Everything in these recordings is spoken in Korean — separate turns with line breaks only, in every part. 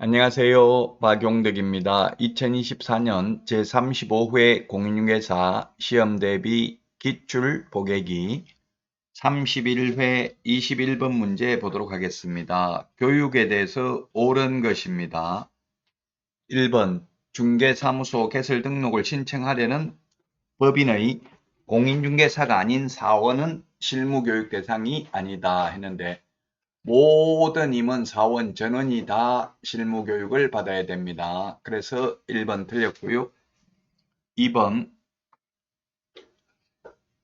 안녕하세요. 박용덕입니다. 2024년 제35회 공인중개사 시험대비 기출 보객이 31회 21번 문제 보도록 하겠습니다. 교육에 대해서 옳은 것입니다. 1번 중개사무소 개설 등록을 신청하려는 법인의 공인중개사가 아닌 사원은 실무교육 대상이 아니다 했는데 모든 임원, 사원, 전원이 다 실무교육을 받아야 됩니다. 그래서 1번 틀렸고요. 2번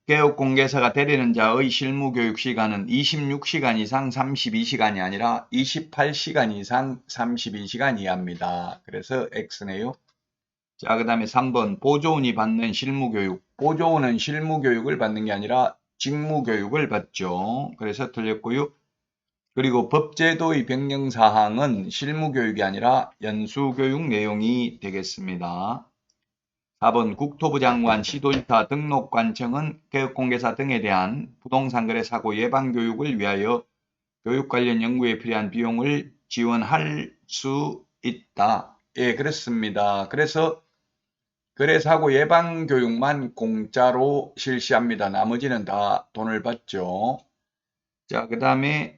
개업공개사가 되려는 자의 실무교육 시간은 26시간 이상 32시간이 아니라 28시간 이상 32시간 이하입니다. 그래서 X네요. 자, 그 다음에 3번 보조원이 받는 실무교육. 보조원은 실무교육을 받는 게 아니라 직무교육을 받죠. 그래서 틀렸고요. 그리고 법제도의 변경사항은 실무교육이 아니라 연수교육 내용이 되겠습니다. 4번 국토부 장관 시도지사 등록관청은 개업공개사 등에 대한 부동산거래 사고 예방교육을 위하여 교육 관련 연구에 필요한 비용을 지원할 수 있다. 예, 그렇습니다. 그래서 거래사고 예방교육만 공짜로 실시합니다. 나머지는 다 돈을 받죠. 자, 그 다음에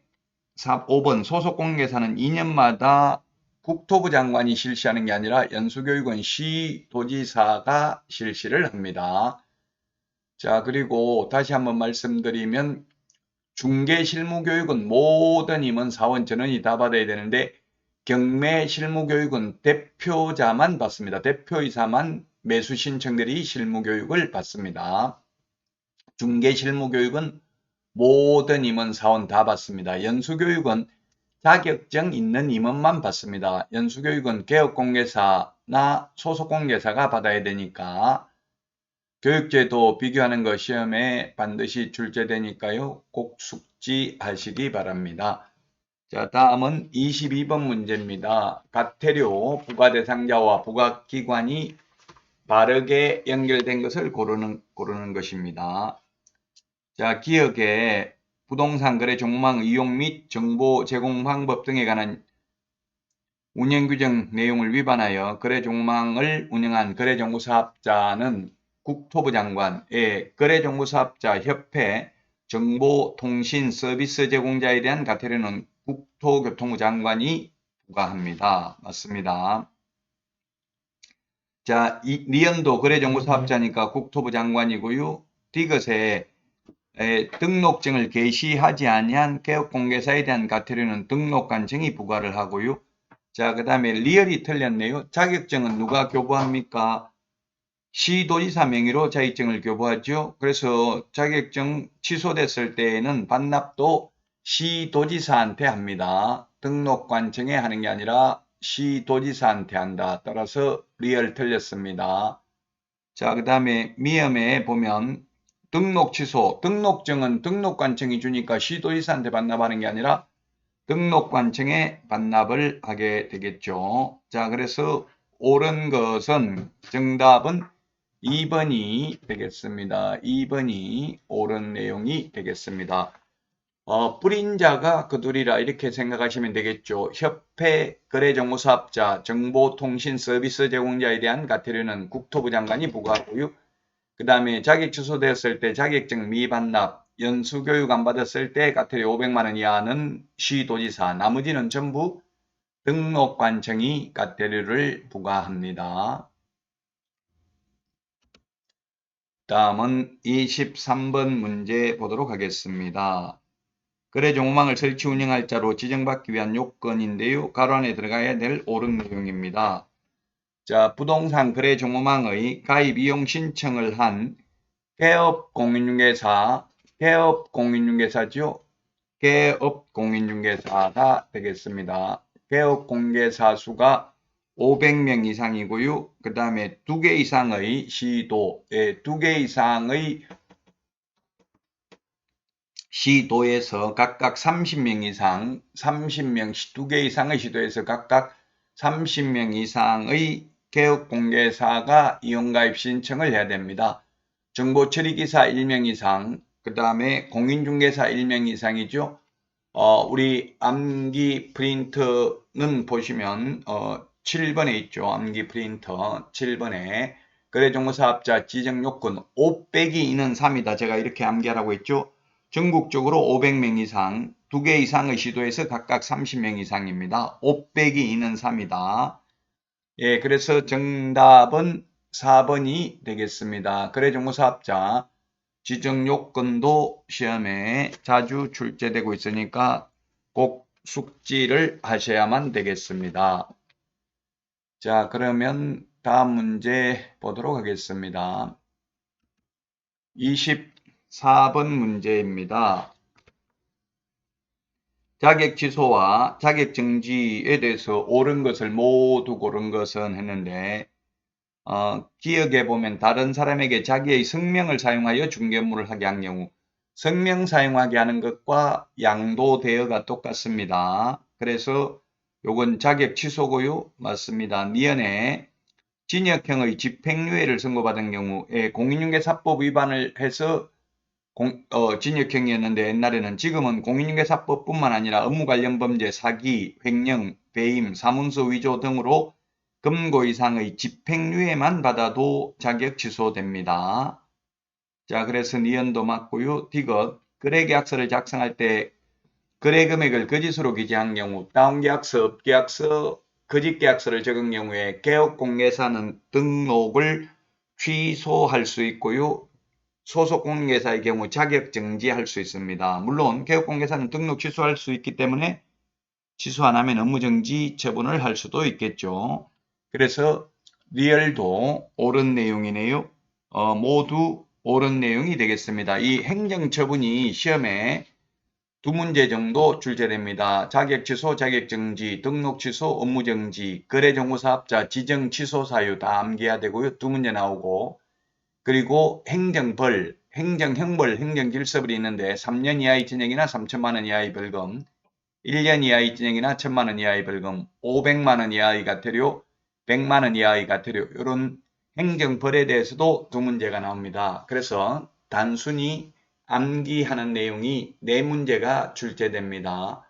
5번 소속공개사는 2년마다 국토부 장관이 실시하는 게 아니라 연수교육은 시도지사가 실시를 합니다. 자, 그리고 다시 한번 말씀드리면 중개실무교육은 모든 임원, 사원, 전원이 다 받아야 되는데 경매실무교육은 대표자만 받습니다. 대표이사만 매수 신청들이 실무교육을 받습니다. 중개실무교육은 모든 임원, 사원 다 받습니다. 연수교육은 자격증 있는 임원만 받습니다. 연수교육은 개업공개사나 소속공개사가 받아야 되니까 교육제도 비교하는 거 시험에 반드시 출제되니까요. 꼭 숙지하시기 바랍니다. 자, 다음은 22번 문제입니다. 가태료 부과 대상자와 부과기관이 바르게 연결된 것을 고르는 것입니다. 자, 기업의 부동산 거래 종목 이용 및 정보 제공 방법 등에 관한 운영규정 내용을 위반하여 거래종망을 운영한 거래정보사업자는 국토부 장관의 거래정보사업자 협회 정보통신서비스 제공자에 대한 과태료는 국토교통부 장관이 부과합니다. 맞습니다. 자, 리언도 거래정보사업자니까 국토부 장관이고요. 디귿에 등록증을 게시하지 아니한 개업공개사에 대한 과태료는 등록관청이 부과를 하고요. 자, 그 다음에 리얼이 틀렸네요. 자격증은 누가 교부합니까? 시도지사 명의로 자격증을 교부하죠. 그래서 자격증 취소됐을 때에는 반납도 시도지사한테 합니다. 등록관청에 하는 게 아니라 시도지사한테 한다. 따라서 리얼 틀렸습니다. 자, 그 다음에 미음에 보면 등록 취소, 등록증은 등록관청이 주니까 시도지사한테 반납하는 게 아니라 등록관청에 반납을 하게 되겠죠. 자, 그래서 옳은 것은 정답은 2번이 되겠습니다. 2번이 옳은 내용이 되겠습니다. 뿌린 자가 그들이라 이렇게 생각하시면 되겠죠. 협회 거래정보사업자 정보통신 서비스 제공자에 대한 과태료는 국토부 장관이 부과하고요. 그 다음에 자격 취소되었을 때 자격증 미반납, 연수교육 안 받았을 때 과태료 500만 원 이하는 시도지사, 나머지는 전부 등록관청이 과태료를 부과합니다. 다음은 23번 문제 보도록 하겠습니다. 거래정보망을 설치 운영할 자로 지정받기 위한 요건인데요. 가로 안에 들어가야 될 옳은 내용입니다. 자, 부동산 거래정보망의 가입 이용 신청을 한 개업공인중개사죠. 개업공인중개사가 되겠습니다. 개업공개사 수가 500명 이상이고요. 그 다음에 2개 이상의 시도, 2개 이상의 시도에서 각각 30명 이상, 30명, 2개 이상의 시도에서 각각 30명 이상의 개업공개사가 이용가입 신청을 해야 됩니다. 정보처리기사 1명 이상, 그 다음에 공인중개사 1명 이상이죠. 우리 암기 프린터는 보시면 7번에 있죠. 암기 프린터 7번에 거래종무사업자 지정요건 5 빼기 2는 3이다. 제가 이렇게 암기하라고 했죠. 전국적으로 500명 이상, 2개 이상의 시도에서 각각 30명 이상입니다. 5 빼기 2는 3이다. 예, 그래서 정답은 4번이 되겠습니다. 거래종무사업자 지정요건도 시험에 자주 출제되고 있으니까 꼭 숙지를 하셔야만 되겠습니다. 자, 그러면 다음 문제 보도록 하겠습니다. 24번 문제입니다. 자격 취소와 자격 정지에 대해서 옳은 것을 모두 고른 것은 했는데 기억해 보면 다른 사람에게 자기의 성명을 사용하여 중개업무를 하게 한 경우 성명 사용하게 하는 것과 양도대여가 똑같습니다. 그래서 요건 자격 취소고요. 맞습니다. 미연에 징역형의 집행유예를 선고받은 경우에 공인중개사법 위반을 해서 징역형이었는데 옛날에는 지금은 공인중개사법뿐만 아니라 업무 관련 범죄, 사기, 횡령, 배임, 사문서 위조 등으로 금고 이상의 집행유예만 받아도 자격 취소됩니다. 자, 그래서 니은도 맞고요. 디귿, 거래계약서를 작성할 때 거래금액을 거짓으로 기재한 경우, 다운계약서, 업계약서, 거짓계약서를 적은 경우에 개업공개사는 등록을 취소할 수 있고요. 소속공인중개사의 경우 자격 정지할 수 있습니다. 물론 개업공개사는 등록 취소할 수 있기 때문에 취소 안 하면 업무정지 처분을 할 수도 있겠죠. 그래서 리얼도 옳은 내용이네요. 모두 옳은 내용이 되겠습니다. 이 행정처분이 시험에 2문제 정도 출제됩니다. 자격 취소, 자격 정지, 등록 취소, 업무 정지, 거래정보사업자 지정 취소 사유 다 암기해야 되고요. 2문제 나오고 그리고 행정벌, 행정형벌, 행정질서벌이 있는데 3년 이하의 징역이나 3천만 원 이하의 벌금, 1년 이하의 징역이나 1천만 원 이하의 벌금, 500만 원 이하의 과태료, 100만 원 이하의 과태료 이런 행정벌에 대해서도 2문제가 나옵니다. 그래서 단순히 암기하는 내용이 4문제가 출제됩니다.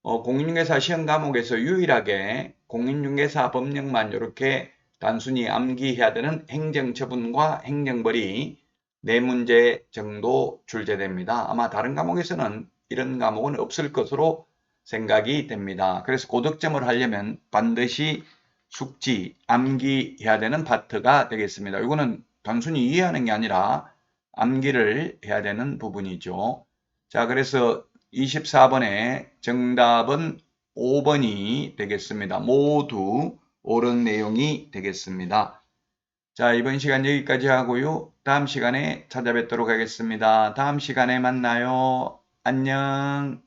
공인중개사 시험 과목에서 유일하게 공인중개사 법령만 이렇게 단순히 암기해야 되는 행정처분과 행정벌이 4문제 정도 출제됩니다. 아마 다른 과목에서는 이런 과목은 없을 것으로 생각이 됩니다. 그래서 고득점을 하려면 반드시 숙지, 암기해야 되는 파트가 되겠습니다. 이거는 단순히 이해하는 게 아니라 암기를 해야 되는 부분이죠. 자, 그래서 24번의 정답은 5번이 되겠습니다. 모두 옳은 내용이 되겠습니다. 자, 이번 시간 여기까지 하고요. 다음 시간에 찾아뵙도록 하겠습니다. 다음 시간에 만나요. 안녕.